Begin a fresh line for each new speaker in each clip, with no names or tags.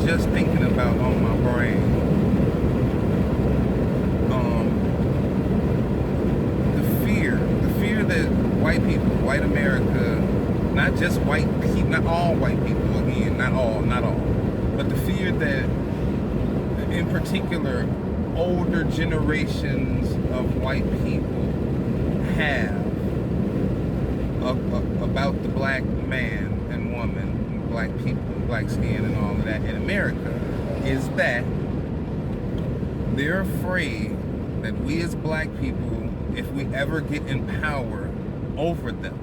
just thinking about on my brain. The fear that white people, white America, not just white people, not all white people, again, not all, but the fear that, in particular, older generations of white people have about the black man and woman, black people, black skin, and all of that in America, is that they're afraid that we as black people, if we ever get in power over them,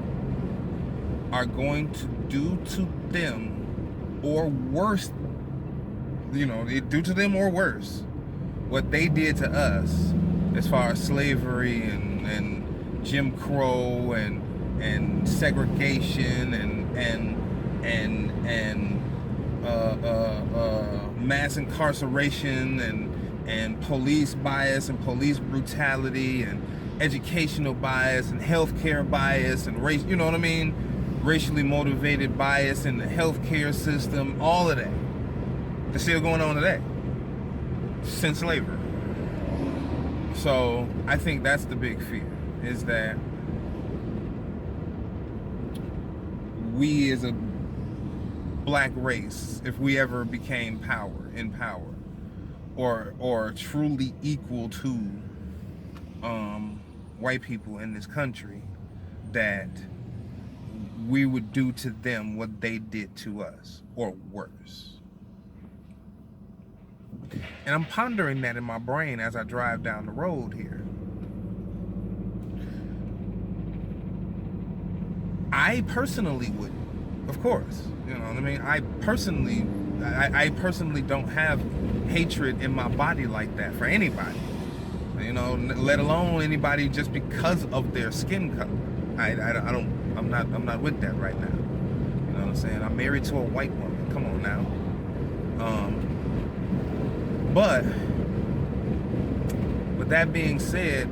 are going to do to them or worse, do to them or worse what they did to us as far as slavery and Jim Crow and segregation and mass incarceration and police bias and police brutality and educational bias and healthcare bias and race, you know what I mean? Racially motivated bias in the healthcare system, all of that. That's still going on today since slavery. So I think that's the big fear, is that we as a black race, if we ever became in power, or truly equal to white people in this country, that we would do to them what they did to us, or worse. And I'm pondering that in my brain as I drive down the road here. I personally wouldn't, of course. You know what I mean? I personally don't have hatred in my body like that for anybody. Let alone anybody just because of their skin color. I'm not with that right now. You know what I'm saying? I'm married to a white woman. Come on now. But with that being said,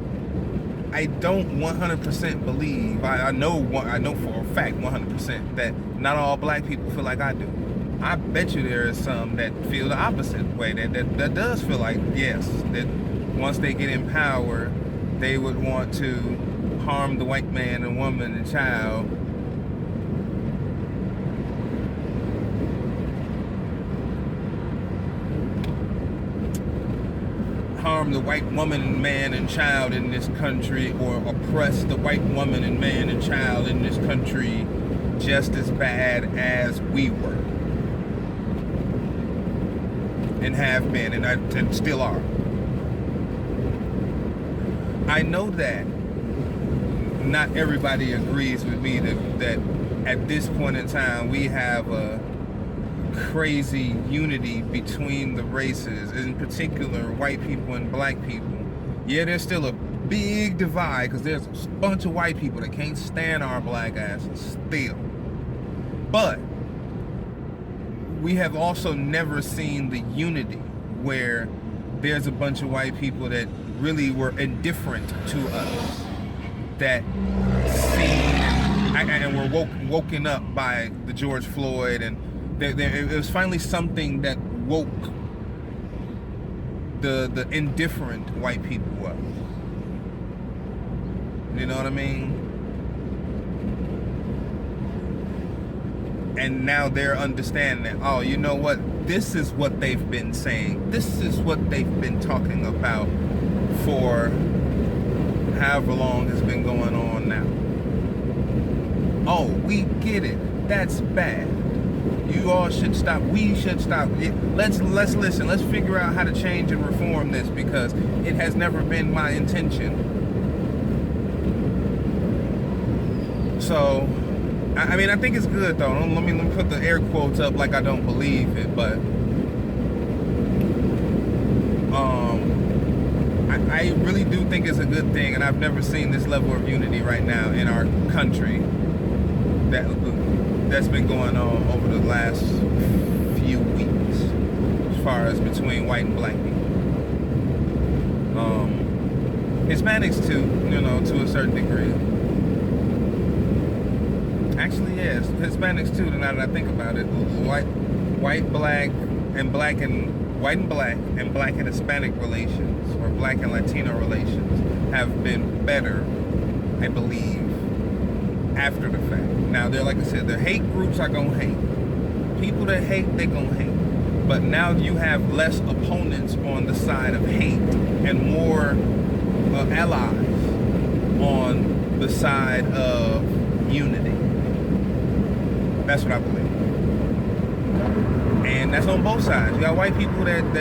I don't 100% believe. I know for a fact 100% that not all black people feel like I do. I bet you there is some that feel the opposite way. That does feel like, yes, that once they get in power, they would want to harm the white man and woman and child. Harm the white woman and man and child in this country, or oppress the white woman and man and child in this country just as bad as we were. And have been, and still are. I know that not everybody agrees with me that at this point in time we have a crazy unity between the races, in particular white people and black people. Yeah, there's still a big divide because there's a bunch of white people that can't stand our black asses still. But we have also never seen the unity where there's a bunch of white people that really were indifferent to us, that seen and were woken up by the George Floyd, and it was finally something that woke the indifferent white people up. You know what I mean? And now they're understanding that, oh, you know what? This is what they've been saying. This is what they've been talking about for however long has been going on now. Oh, we get it. That's bad. You all should stop. We should stop. Let's listen. Let's figure out how to change and reform this, because it has never been my intention. So, I mean, I think it's good though. Let me put the air quotes up like I don't believe it, but I really do think it's a good thing, and I've never seen this level of unity right now in our country that's been going on over the last few weeks, as far as between white and black people. Hispanics too, to a certain degree. Actually, yes, Hispanics too. Now that I think about it, white, black, and white and black and Hispanic relations, or black and Latino relations, have been better, I believe, after the fact. Now, they're, like I said, the hate groups are gonna hate. People that hate, they gonna hate. But now you have less opponents on the side of hate and more allies on the side of unity. That's what I believe. And that's on both sides. You got white people that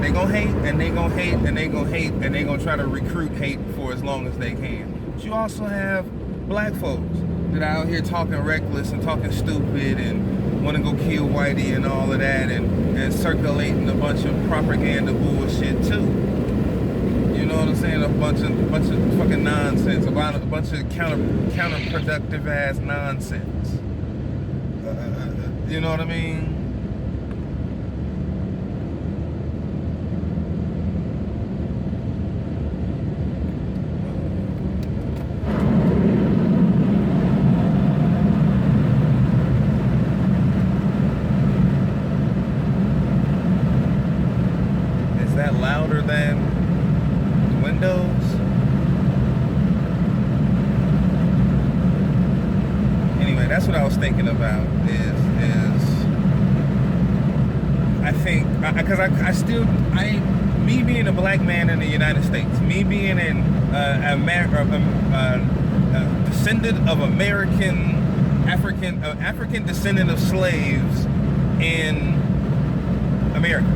they gonna hate, and they gonna hate, and they gonna hate, and they gonna try to recruit hate for as long as they can. But you also have black folks that are out here talking reckless and talking stupid and want to go kill whitey and all of that, and circulating a bunch of propaganda bullshit too. You know what I'm saying? A bunch of fucking nonsense, a bunch of counterproductive ass nonsense. You know what I mean? Is that louder than Windows? Anyway, that's what I was thinking about. I think, because me being a black man in the United States, me being a descendant of African descendant of slaves in America.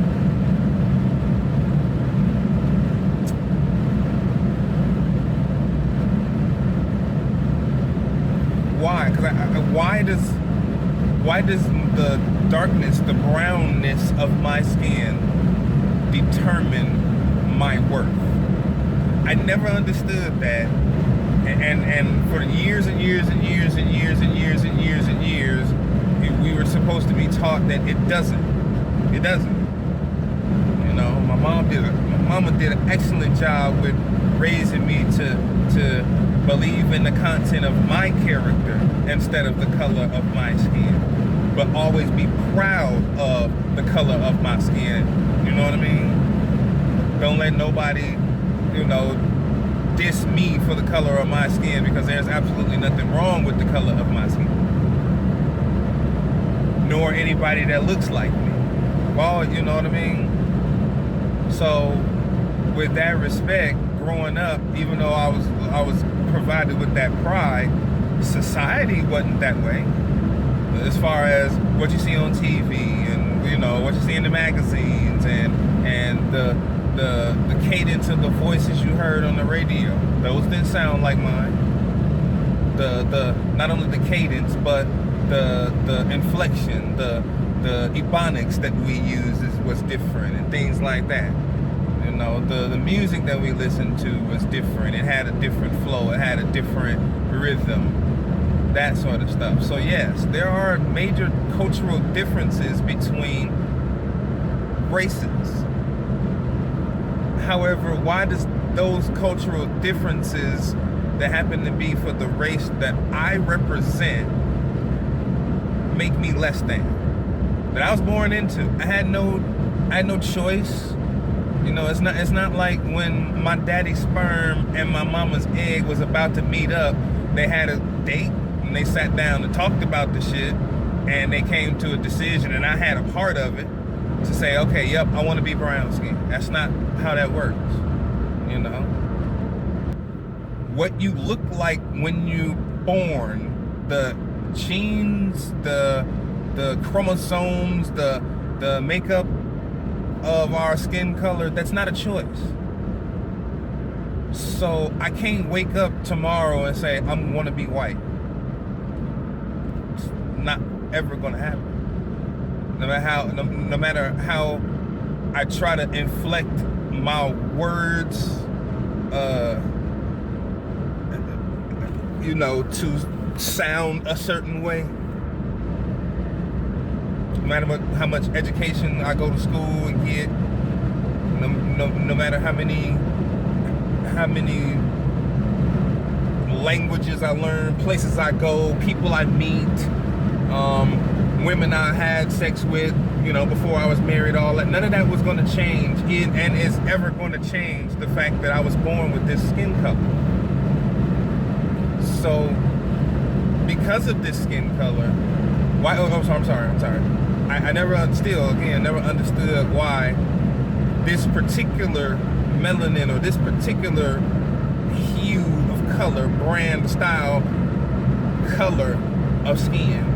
Why? Why does the darkness, the brownness of my skin determine my worth? I never understood that, and for years and years and years and years and years and years and years, we were supposed to be taught that it doesn't. It doesn't. You know, my mama did an excellent job with raising me to believe in the content of my character instead of the color of my skin, but always be proud of the color of my skin. You know what I mean? Don't let nobody, diss me for the color of my skin, because there's absolutely nothing wrong with the color of my skin, nor anybody that looks like me. Well, you know what I mean? So with that respect, growing up, even though I was provided with that pride, society wasn't that way. As far as what you see on TV and what you see in the magazines and the cadence of the voices you heard on the radio, those didn't sound like mine. The not only the cadence, but the inflection, the ebonics that we use was different, and things like that. The music that we listened to was different. It had a different flow. It had a different rhythm. That sort of stuff. So yes, there are major cultural differences between races. However, why does those cultural differences that happen to be for the race that I represent make me less than? That I was born into. I had no choice. It's not like when my daddy's sperm and my mama's egg was about to meet up, they had a date and they sat down and talked about the shit and they came to a decision, and I had a part of it to say, okay, yep, I want to be brown skin. That's not how that works. What you look like when you born, the genes, the chromosomes, the makeup of our skin color, that's not a choice. So I can't wake up tomorrow and say I want to be white. It's not ever gonna happen. No matter how I try to inflect my words, to sound a certain way. No matter how much education I go to school and get, no matter how many languages I learn, places I go, people I meet, women I had sex with, before I was married, all that. None of that was going to change and is ever going to change the fact that I was born with this skin color. So, because of this skin color, why? Oh, I'm sorry. I never understood why this particular melanin or this particular hue of color, brand, style, color of skin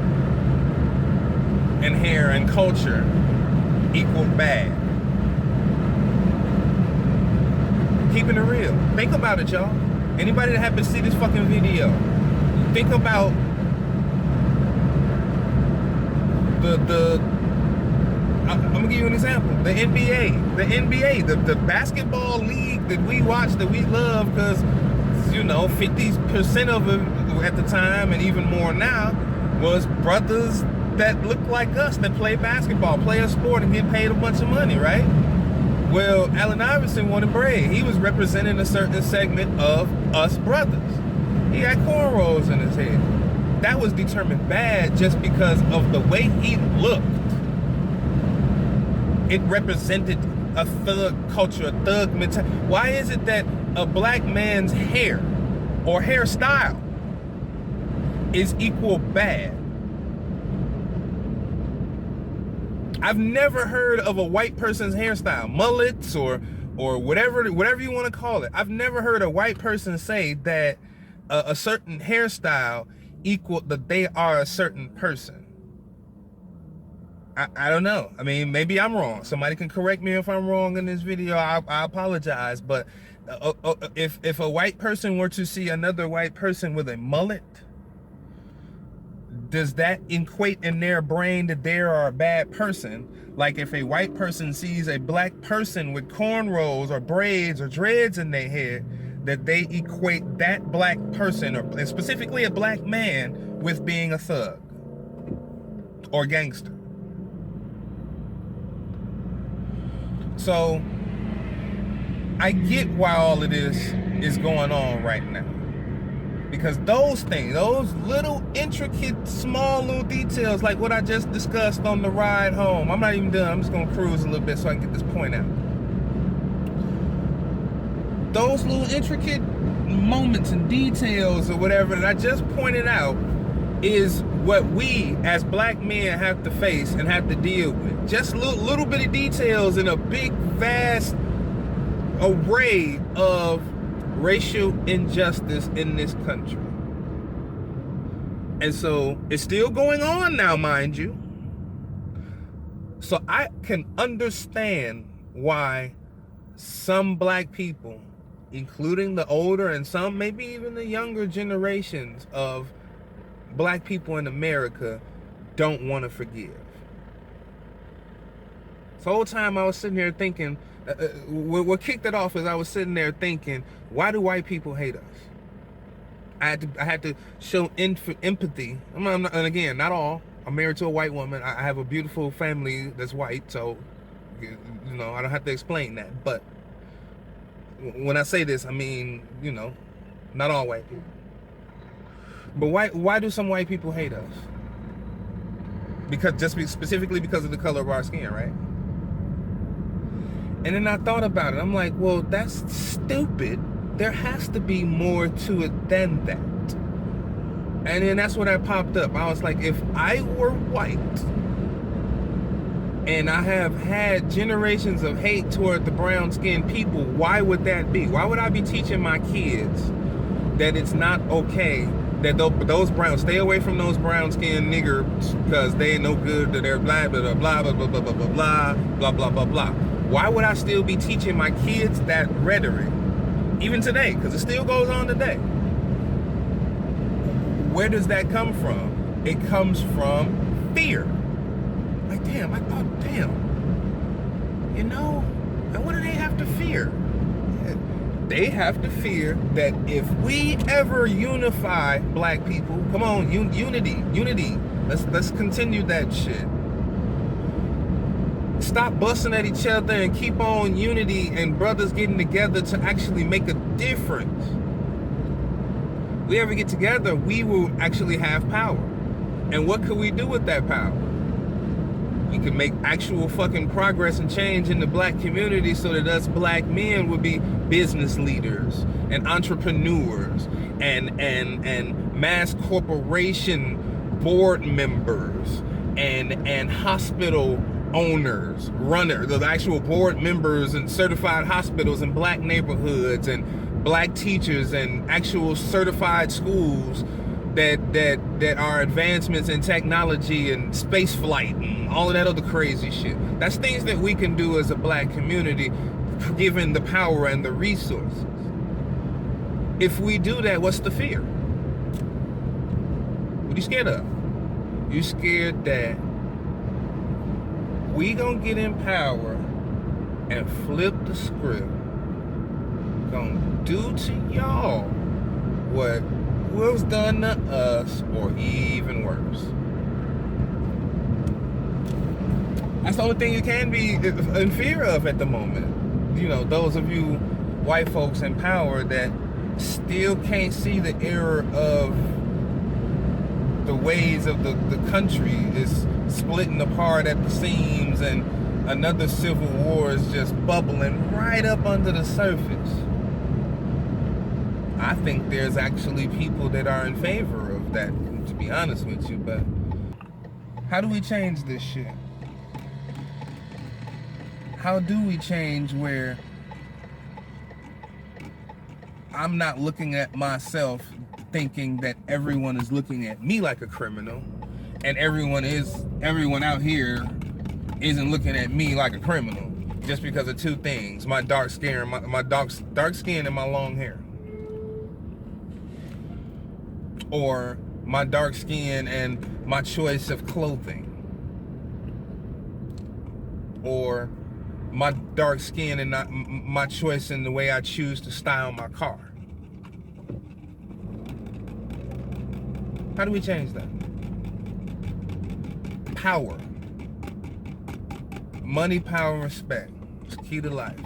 and hair and culture equaled bad. Keeping it real. Think about it, y'all. Anybody that happens to see this fucking video, think about I'm gonna give you an example. The NBA, the basketball league that we watch, that we love, because 50% of it at the time, and even more now, was brothers that look like us, that play basketball, play a sport, and get paid a bunch of money, right? Well, Allen Iverson wanted braid. He was representing a certain segment of us brothers. He had cornrows in his head. That was determined bad just because of the way he looked. It represented a thug culture, a thug mentality. Why is it that a black man's hair or hairstyle is equal bad? I've never heard of a white person's hairstyle, mullets or whatever you want to call it. I've never heard a white person say that a certain hairstyle equal that they are a certain person. I don't know. I mean, maybe I'm wrong. Somebody can correct me if I'm wrong in this video. I apologize. But if a white person were to see another white person with a mullet, does that equate in their brain that they are a bad person? Like if a white person sees a black person with cornrows or braids or dreads in their hair, that they equate that black person, or specifically a black man, with being a thug or gangster. So I get why all of this is going on right now. Because those things, those little intricate, small little details, like what I just discussed on the ride home. I'm not even done. I'm just going to cruise a little bit so I can get this point out. Those little intricate moments and details or whatever that I just pointed out is what we as black men have to face and have to deal with. Just little bitty details in a big, vast array of racial injustice in this country. And so it's still going on now, mind you. So I can understand why some black people, including the older and some maybe even the younger generations of black people in America, don't want to forgive. The whole time I was sitting there thinking, what kicked it off is I was sitting there thinking, why do white people hate us? I had to show empathy. And again, not all. I'm married to a white woman. I have a beautiful family that's white, so I don't have to explain that. But when I say this, I mean, not all white people. But why do some white people hate us? Specifically because of the color of our skin, right? And then I thought about it. I'm like, well, that's stupid. There has to be more to it than that. And then that's when I popped up. I was like, if I were white and I have had generations of hate toward the brown-skinned people, why would that be? Why would I be teaching my kids that it's not okay that those brown, stay away from those brown-skinned niggers because they ain't no good, that they're blah, blah, blah, blah, blah, blah, blah, blah, blah, blah, blah, blah, blah. Why would I still be teaching my kids that rhetoric, even today, because it still goes on today? Where does that come from? It comes from fear. Like, damn, and what do they have to fear? They have to fear that if we ever unify black people, come on, unity, let's continue that shit. Stop busting at each other and keep on unity and brothers getting together to actually make a difference. We ever get together, we will actually have power. And what could we do with that power? we can make actual fucking progress and change in the black community so that us black men would be business leaders and entrepreneurs and mass corporation board members and hospital owners, runners, the actual board members and certified hospitals in black neighborhoods and black teachers and actual certified schools that are advancements in technology and space flight and all of that other crazy shit. That's things that we can do as a black community, given the power and the resources. If we do that, what's the fear? What are you scared of? You scared that we gonna get in power and flip the script, gonna do to y'all what was done to us, or even worse. That's the only thing you can be in fear of at the moment. You know, those of you white folks in power that still can't see the error of the ways of the country is splitting apart at the seams, and another civil war is just bubbling right up under the surface. I think there's actually people that are in favor of that, to be honest with you, but how do we change this shit? How do we change where I'm not looking at myself thinking that everyone is looking at me like a criminal, and everyone out here isn't looking at me like a criminal just because of two things: my dark skin, my dark skin and my long hair, or my dark skin and my choice of clothing, or my dark skin and not my choice in the way I choose to style my car. How do we change that? Power. Money, power, respect. It's key to life.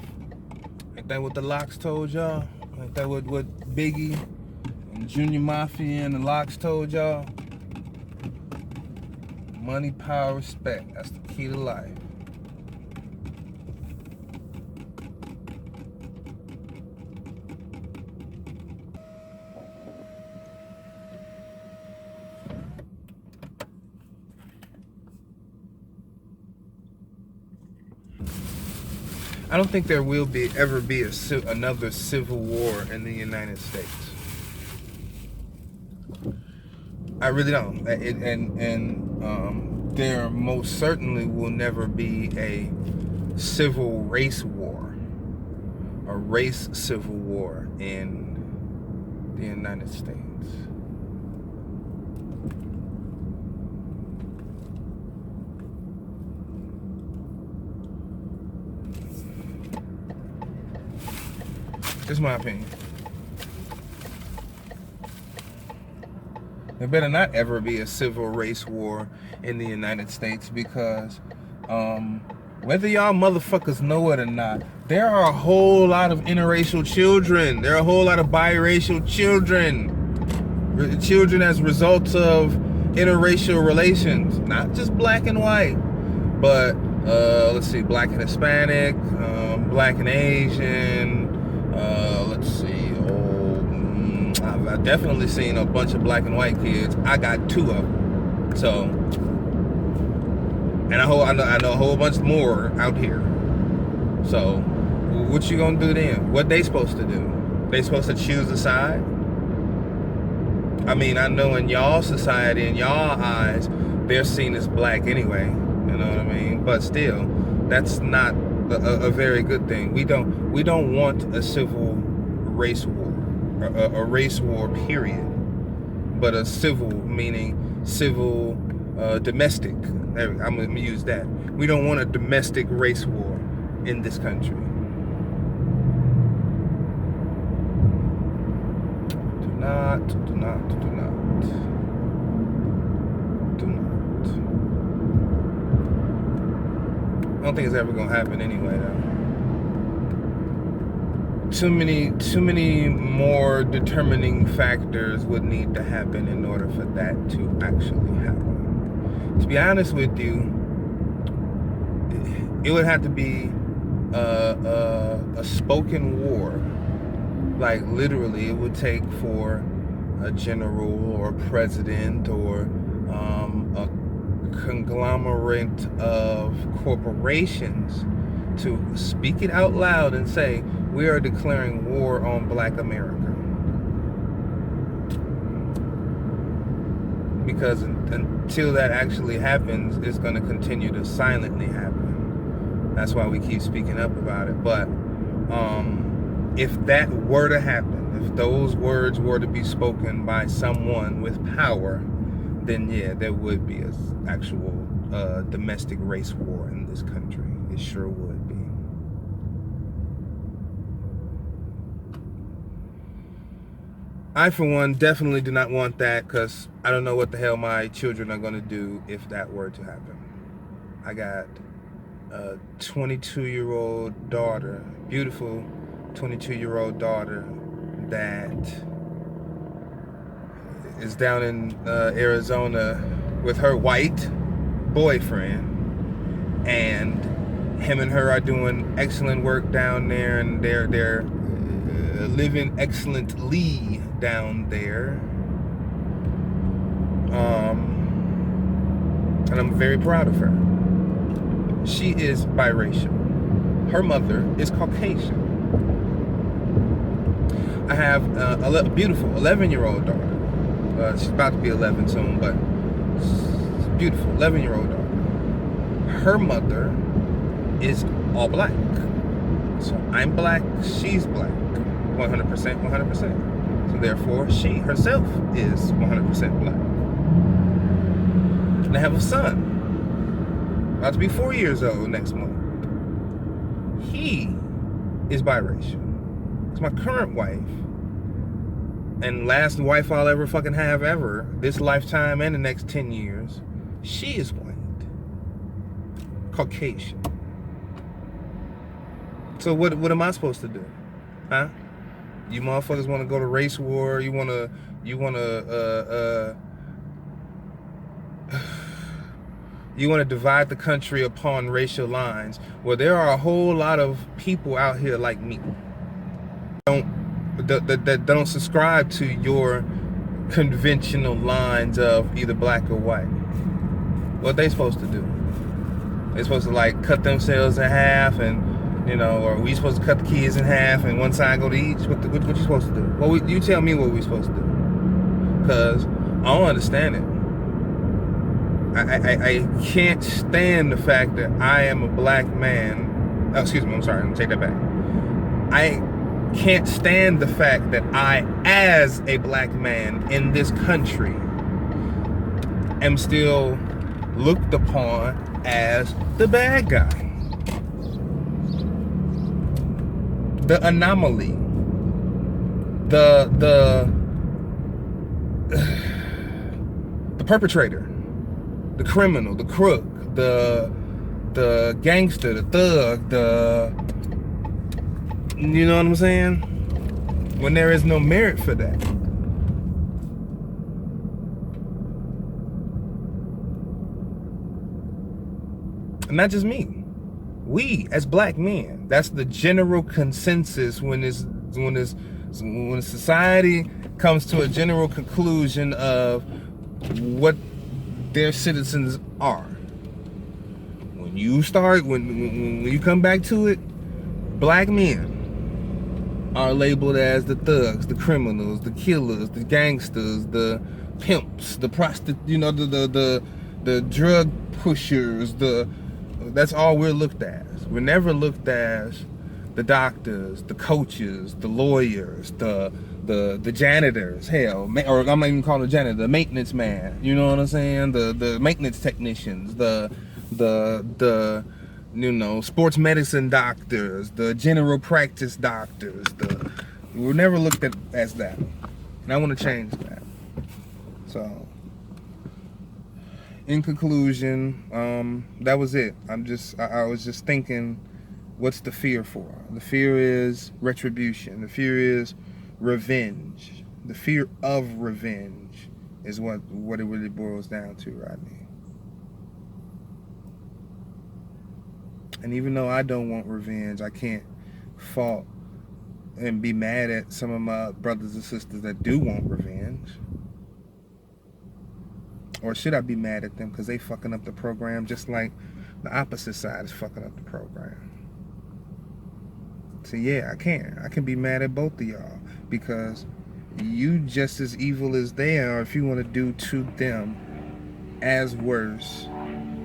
Ain't that what the Locks told y'all? Ain't that what Biggie and Junior Mafia and the Locks told y'all? Money, power, respect. That's the key to life. I don't think there will ever be another civil war in the United States. I really don't. There most certainly will never be a civil race war, a race civil war in the United States. This is my opinion. There better not ever be a civil race war in the United States, because whether y'all motherfuckers know it or not, there are a whole lot of interracial children. There are a whole lot of biracial children. Children as results of interracial relations. Not just black and white, but let's see, black and Hispanic, black and Asian, let's see, I've definitely seen a bunch of black and white kids. I got 2 of them. So, and I know a whole bunch more out here. So, what you gonna do then? What they supposed to do? They supposed to choose a side? I mean, I know in y'all society, in y'all eyes, they're seen as black anyway. You know what I mean? But still, that's not a very good thing. We don't want a civil race war, a race war period, but a civil meaning civil, domestic. I'm gonna use that. We don't want a domestic race war in this country. Do not. I don't think it's ever gonna happen anyway, though. Too many more determining factors would need to happen in order for that to actually happen. To be honest with you, It would have to be a spoken war. Like literally, it would take for a general or a president or a conglomerate of corporations to speak it out loud and say, we are declaring war on Black America. Because until that actually happens, it's going to continue to silently happen. That's why we keep speaking up about it. But if that were to happen, if those words were to be spoken by someone with power, then yeah, there would be an actual domestic race war in this country. It sure would be. I, for one, definitely do not want that, because I don't know what the hell my children are going to do if that were to happen. I got a 22-year-old daughter, beautiful 22-year-old daughter, that is down in Arizona with her white boyfriend, and him and her are doing excellent work down there, and they're living excellently down there. And I'm very proud of her. She is biracial. Her mother is Caucasian. I have a beautiful 11-year-old daughter. She's about to be 11 soon, but she's a beautiful 11-year-old daughter. Her mother is all black. So I'm black, she's black. 100%, 100%. So therefore, she herself is 100% black. And I have a son, about to be 4 years old next month. He is biracial. It's my current wife, and last wife I'll ever fucking have ever, this lifetime and the next 10 years, she is white, Caucasian. So what am I supposed to do? Huh? You motherfuckers want to go to race war? You want to divide the country upon racial lines? Well, there are a whole lot of people out here like me that don't subscribe to your conventional lines of either black or white. What they supposed to do? They supposed to like cut themselves in half, and or we supposed to cut the kids in half and one side go to each? What you supposed to do? Well, you tell me what we supposed to do, because I don't understand it. I can't stand the fact that I am a black man. Oh, excuse me, I'm sorry, I'm gonna take that back. I can't stand the fact that I, as a black man in this country, am still looked upon as the bad guy, the anomaly, the perpetrator, the criminal, the crook, the gangster, the thug, you know what I'm saying? When there is no merit for that. And not just me. We, as black men, that's the general consensus when society comes to a general conclusion of what their citizens are. When you come back to it, black men are labeled as the thugs, the criminals, the killers, the gangsters, the pimps, the the drug pushers. That's all we're looked at. We're never looked as the doctors, the coaches, the lawyers, the janitors. Hell, or I'm not even calling the janitor, the maintenance man. You know what I'm saying? The maintenance technicians, the sports medicine doctors, the general practice doctors. We're never looked at as that, and I want to change that. So, in conclusion, that was it. I was just thinking, what's the fear for? The fear is retribution. The fear is revenge. The fear of revenge is what it really boils down to, Rodney. And even though I don't want revenge, I can't fault and be mad at some of my brothers and sisters that do want revenge. Or should I be mad at them because they fucking up the program just like the opposite side is fucking up the program? So yeah, I can be mad at both of y'all because you just as evil as they are if you want to do to them as worse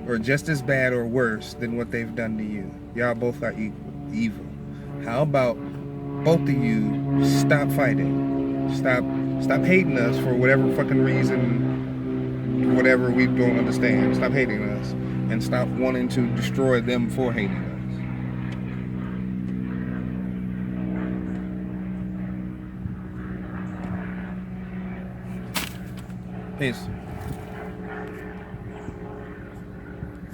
or just as bad or worse than what they've done to you. Y'all both are evil. How about both of you stop fighting? Stop hating us for whatever fucking reason, whatever we don't understand. Stop hating us and stop wanting to destroy them for hating us. Peace.